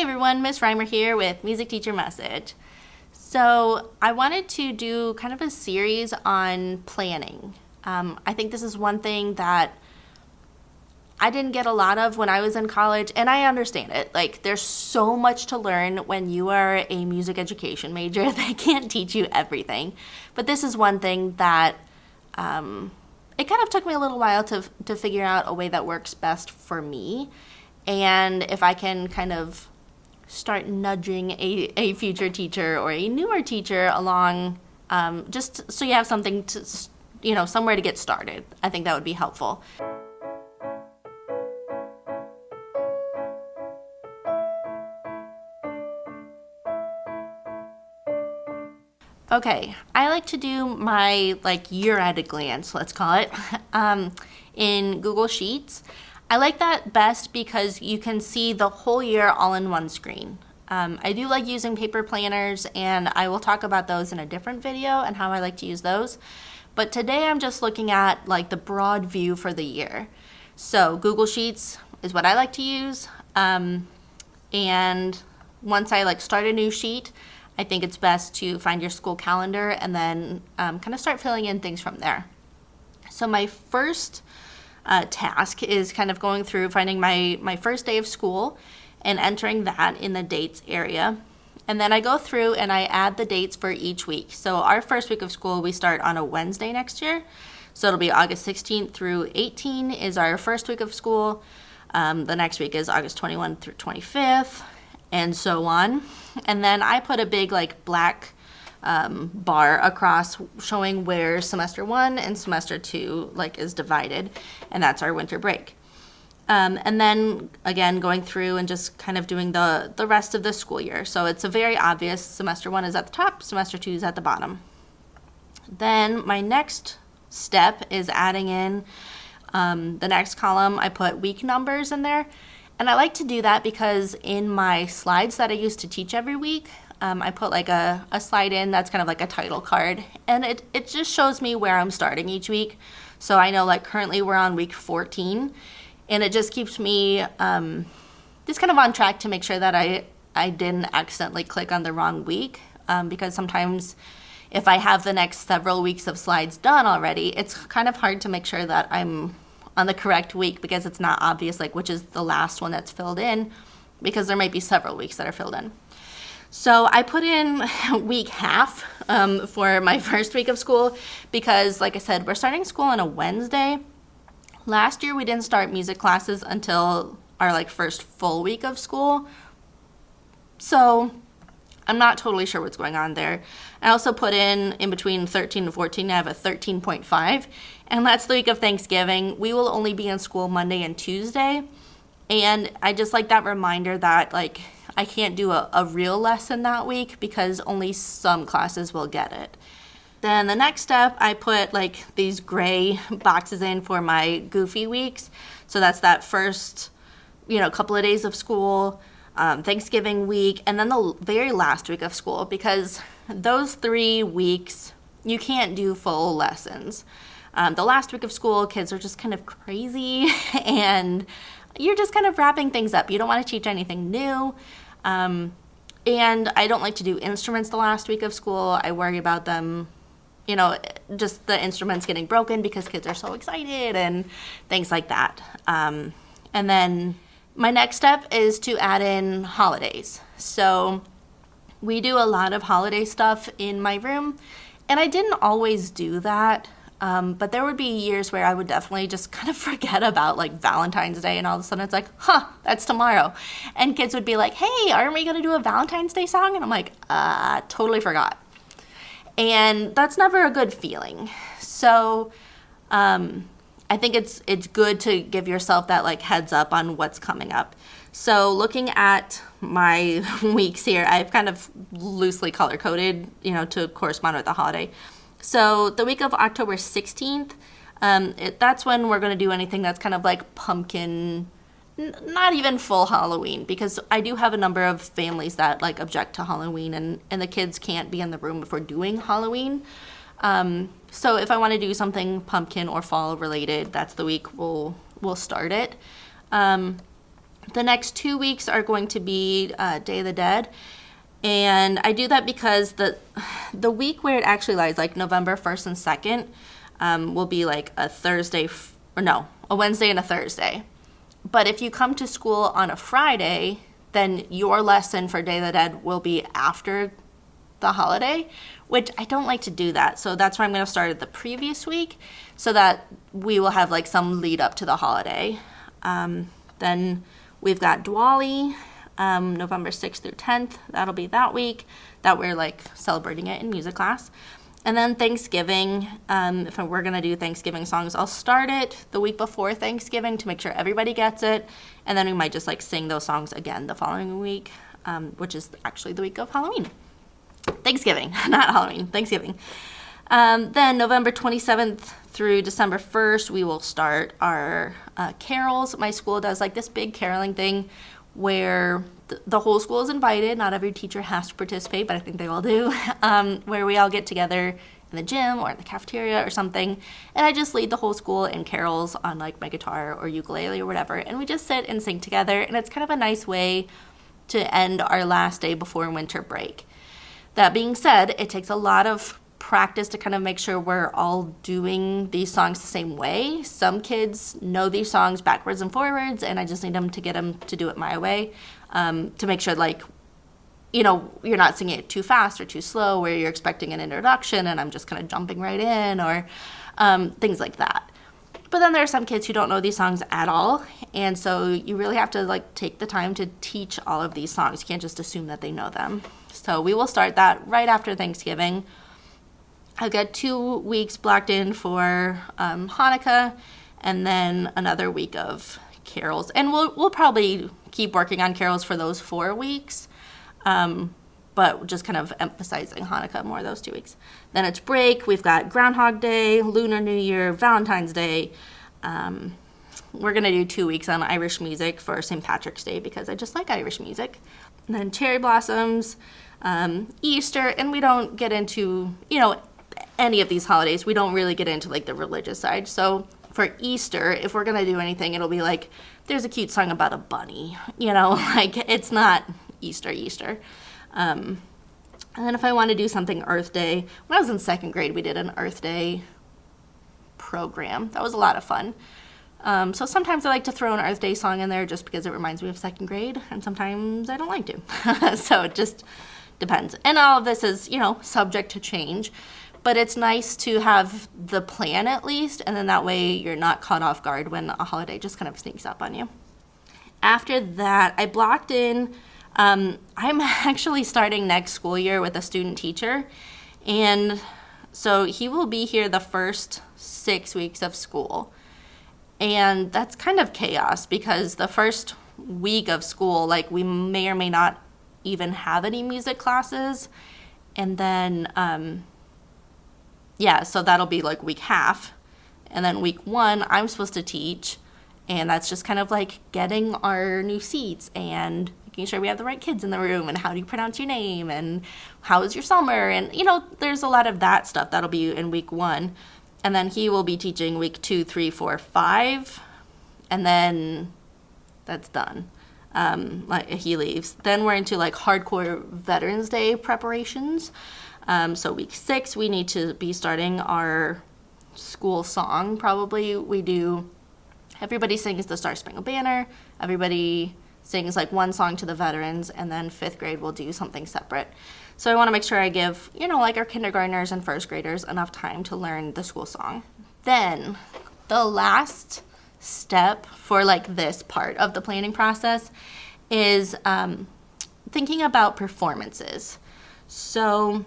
everyone, Miss Reimer here with Music Teacher Message. So I wanted to do kind of a series on planning. I think this is one thing that I didn't get a lot of when I was in college, and I understand it. Like, there's so much to learn when you are a music education major. They can't teach you everything. But this is one thing that it kind of took me a little while to figure out a way that works best for me. And if I can kind of start nudging a future teacher or a newer teacher along, just so you have something to, somewhere to get started, I think that would be helpful. Okay, I like to do my year at a glance, let's call it, in Google Sheets. I like that best because you can see the whole year all in one screen. I do like using paper planners, and I will talk about those in a different video and how I like to use those. But today I'm just looking at the broad view for the year. So Google Sheets is what I like to use. And once I start a new sheet, I think it's best to find your school calendar and then kind of start filling in things from there. So my first task is kind of going through finding my first day of school and entering that in the dates area. And then I go through and I add the dates for each week. So our first week of school, we start on a Wednesday next year. So it'll be August 16th through 18 is our first week of school. The next week is August 21 through 25th, and so on. And then I put a big black bar across showing where semester 1 and semester 2 is divided, and that's our winter break. And then again going through and just kind of doing the rest of the school year. So it's a very obvious semester 1 is at the top, semester 2 is at the bottom. Then my next step is adding in the next column. I put week numbers in there. And I like to do that because in my slides that I use to teach every week, I put a slide in that's kind of like a title card. And it just shows me where I'm starting each week. So I know currently we're on week 14. And it just keeps me just kind of on track to make sure that I didn't accidentally click on the wrong week. Because sometimes if I have the next several weeks of slides done already, it's kind of hard to make sure that I'm on the correct week because it's not obvious which is the last one that's filled in, because there might be several weeks that are filled in. So I put in week half for my first week of school because, like I said, we're starting school on a Wednesday. Last year we didn't start music classes until our first full week of school. So I'm not totally sure what's going on there. I also put in between 13 and 14, I have a 13.5, and that's the week of Thanksgiving. We will only be in school Monday and Tuesday, and I just like that reminder that I can't do a real lesson that week because only some classes will get it. Then the next step, I put these gray boxes in for my goofy weeks. So that's that first, couple of days of school, Thanksgiving week, and then the very last week of school, because those 3 weeks you can't do full lessons. The last week of school, kids are just kind of crazy and you're just kind of wrapping things up. You don't want to teach anything new. And I don't like to do instruments the last week of school. I worry about them, just the instruments getting broken because kids are so excited and things like that. And then my next step is to add in holidays. So we do a lot of holiday stuff in my room, and I didn't always do that, but there would be years where I would definitely just kind of forget about Valentine's Day, and all of a sudden it's that's tomorrow. And kids would be like, hey, aren't we going to do a Valentine's Day song? And I'm like, totally forgot. And that's never a good feeling. So I think it's good to give yourself that heads up on what's coming up. So looking at my weeks here, I've kind of loosely color coded, to correspond with the holiday. So the week of October 16th, that's when we're going to do anything that's kind of pumpkin, not even full Halloween, because I do have a number of families that object to Halloween, and the kids can't be in the room if we're doing Halloween. So if I want to do something pumpkin or fall related, that's the week we'll start it. The next 2 weeks are going to be Day of the Dead. And I do that because the week where it actually lies, like November 1st and 2nd, will be like a Wednesday and a Thursday. But if you come to school on a Friday, then your lesson for Day of the Dead will be after the holiday, which I don't like to do that. So that's why I'm going to start it the previous week so that we will have like some lead up to the holiday. Then we've got Diwali, November 6th through 10th. That'll be that week that we're like celebrating it in music class. And then Thanksgiving, if we're going to do Thanksgiving songs, I'll start it the week before Thanksgiving to make sure everybody gets it. And then we might just like sing those songs again the following week, which is actually the week of Halloween. Thanksgiving, not Halloween, Thanksgiving. Then November 27th through December 1st, we will start our carols. My school does like this big caroling thing where the whole school is invited. Not every teacher has to participate, but I think they all do, where we all get together in the gym or in the cafeteria or something, and I just lead the whole school in carols on like my guitar or ukulele or whatever, and we just sit and sing together, and it's kind of a nice way to end our last day before winter break. That being said, it takes a lot of practice to kind of make sure we're all doing these songs the same way. Some kids know these songs backwards and forwards, and I just need them to get them to do it my way, to make sure, like, you know, you're not singing it too fast or too slow where you're expecting an introduction and I'm just kind of jumping right in, or things like that. But then there are some kids who don't know these songs at all, and so you really have to like take the time to teach all of these songs. You can't just assume that they know them. So we will start that right after Thanksgiving. I've got 2 weeks blocked in for Hanukkah, and then another week of carols. And we'll probably keep working on carols for those 4 weeks, but just kind of emphasizing Hanukkah more those 2 weeks. Then it's break. We've got Groundhog Day, Lunar New Year, Valentine's Day. We're going to do 2 weeks on Irish music for St. Patrick's Day because I just like Irish music. And then cherry blossoms, Easter, and we don't get into, you know, any of these holidays. We don't really get into like the religious side. So for Easter, if we're going to do anything, it'll be like, there's a cute song about a bunny, you know, like it's not Easter. And then if I want to do something Earth Day, when I was in 2nd grade, we did an Earth Day program. That was a lot of fun. So sometimes I like to throw an Earth Day song in there just because it reminds me of 2nd grade, and sometimes I don't like to. So it just depends. And all of this is, you know, subject to change, but it's nice to have the plan at least, and then that way you're not caught off guard when a holiday just kind of sneaks up on you. After that, I blocked in, I'm actually starting next school year with a student teacher, and so he will be here the first 6 weeks of school. And that's kind of chaos because the first week of school, like we may or may not even have any music classes. And then, so that'll be like week half. And then week 1, I'm supposed to teach. And that's just kind of like getting our new seats and making sure we have the right kids in the room and how do you pronounce your name and how was your summer. And, you know, there's a lot of that stuff that'll be in week 1. And then he will be teaching week 2, 3, 4, 5. And then that's done. Like he leaves. Then we're into like hardcore Veterans Day preparations. So week 6, we need to be starting our school song. Probably everybody sings the Star Spangled Banner. Everybody sings like one song to the veterans, and then 5th grade will do something separate. So I want to make sure I give, you know, like our kindergartners and 1st graders enough time to learn the school song. Then the last step for like this part of the planning process is thinking about performances. So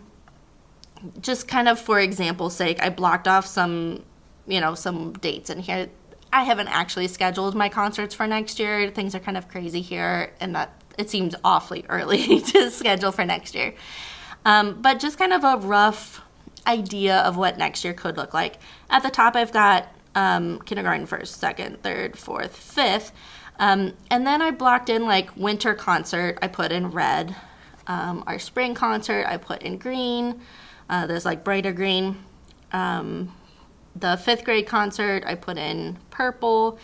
just kind of for example's sake, I blocked off some dates in here. I haven't actually scheduled my concerts for next year. Things are kind of crazy here, and that it seems awfully early to schedule for next year. But just kind of a rough idea of what next year could look like. At the top, I've got kindergarten 1st, 2nd, 3rd, 4th, 5th. And then I blocked in like winter concert, I put in red. Our spring concert, I put in green. There's like brighter green. The 5th grade concert, I put in purple.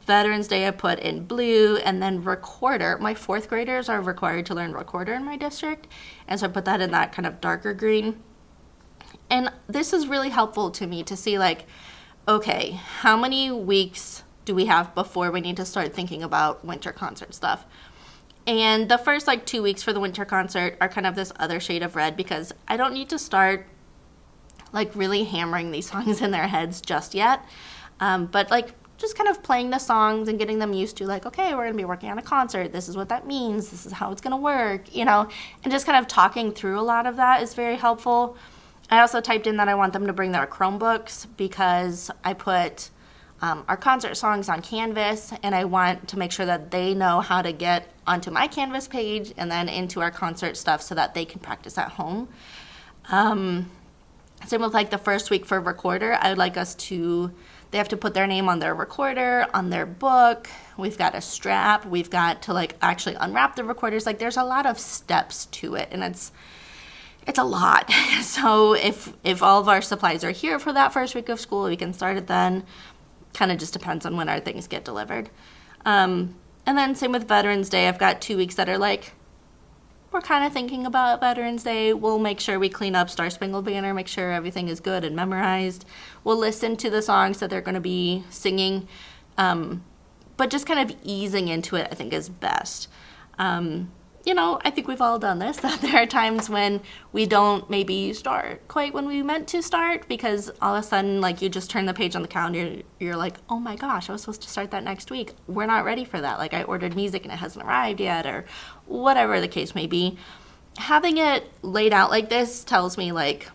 Veterans Day I put in blue, and then recorder. My fourth graders are required to learn recorder in my district, and so I put that in that kind of darker green. And this is really helpful to me to see, like, okay, how many weeks do we have before we need to start thinking about winter concert stuff? And the first, like, 2 weeks for the winter concert are kind of this other shade of red, because I don't need to start, like, really hammering these songs in their heads just yet. But, like, just kind of playing the songs and getting them used to, like, okay, we're going to be working on a concert. This is what that means. This is how it's going to work, you know. And just kind of talking through a lot of that is very helpful. I also typed in that I want them to bring their Chromebooks, because I put our concert songs on Canvas, and I want to make sure that they know how to get onto my Canvas page and then into our concert stuff so that they can practice at home. Same with, like, the first week for recorder. I would like us to, they have to put their name on their recorder, on their book. We've got a strap. We've got to, like, actually unwrap the recorders. Like, there's a lot of steps to it, and it's a lot. So if all of our supplies are here for that first week of school, we can start it then. Kind of just depends on when our things get delivered. And then same with Veterans Day. I've got 2 weeks that are like, we're kind of thinking about Veterans Day. We'll make sure we clean up Star Spangled Banner, make sure everything is good and memorized. We'll listen to the songs that they're going to be singing. But just kind of easing into it, I think, is best. You know, I think we've all done this, that there are times when we don't maybe start quite when we meant to start, because all of a sudden, like, you just turn the page on the calendar, you're like, oh my gosh, I was supposed to start that next week. We're not ready for that. Like, I ordered music and it hasn't arrived yet, or whatever the case may be. Having it laid out like this tells me, like,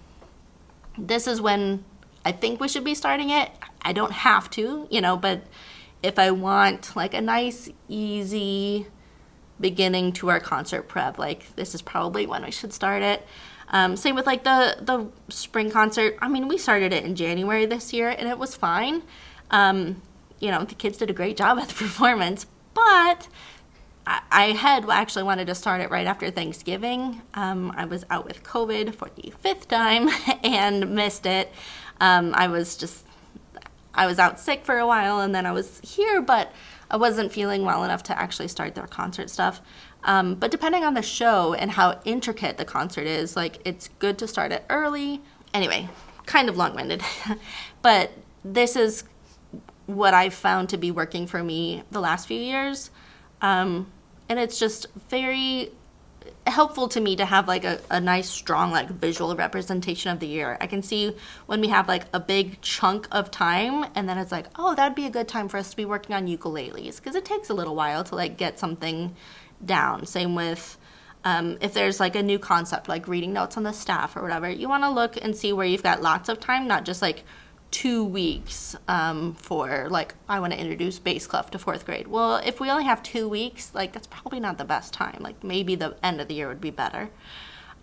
this is when I think we should be starting it. I don't have to, you know, but if I want, like, a nice, easy beginning to our concert prep, like, this is probably when we should start it. Same with, like, the spring concert. I mean, we started it in January this year, and it was fine. You know, the kids did a great job at the performance, but I had actually wanted to start it right after Thanksgiving. I was out with COVID for the 5th time and missed it. I was out sick for a while, and then I was here, but I wasn't feeling well enough to actually start their concert stuff. But depending on the show and how intricate the concert is, like, it's good to start it early. Anyway, kind of long-winded. But this is what I've found to be working for me the last few years. And it's just very helpful to me to have, like, a nice, strong, like, visual representation of the year. I can see when we have, like, a big chunk of time, and then it's like, oh, that'd be a good time for us to be working on ukuleles, because it takes a little while to, like, get something down. Same with if there's, like, a new concept, like reading notes on the staff or whatever. You want to look and see where you've got lots of time, not just, like, 2 weeks for, like, I want to introduce bass clef to 4th grade. Well, if we only have 2 weeks, like, that's probably not the best time. Like, maybe the end of the year would be better.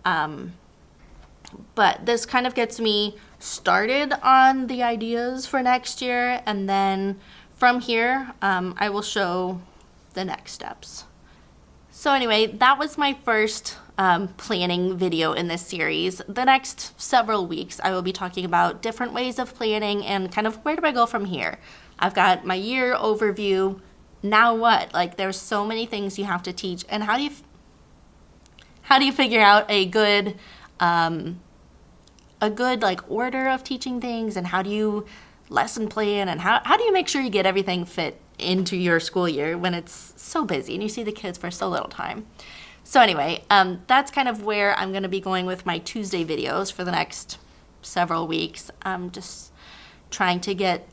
But this kind of gets me started on the ideas for next year, and then from here, I will show the next steps. So anyway, that was my first planning video in this series. The next several weeks, I will be talking about different ways of planning and kind of where do I go from here. I've got my year overview. Now what? Like, there's so many things you have to teach, and how do you figure out a good like order of teaching things, and how do you lesson plan, and how do you make sure you get everything fit into your school year when it's so busy and you see the kids for so little time. So anyway, that's kind of where I'm going to be going with my Tuesday videos for the next several weeks. I'm just trying to get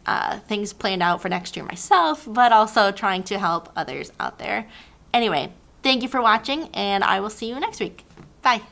things planned out for next year myself, but also trying to help others out there. Anyway, thank you for watching, and I will see you next week. Bye.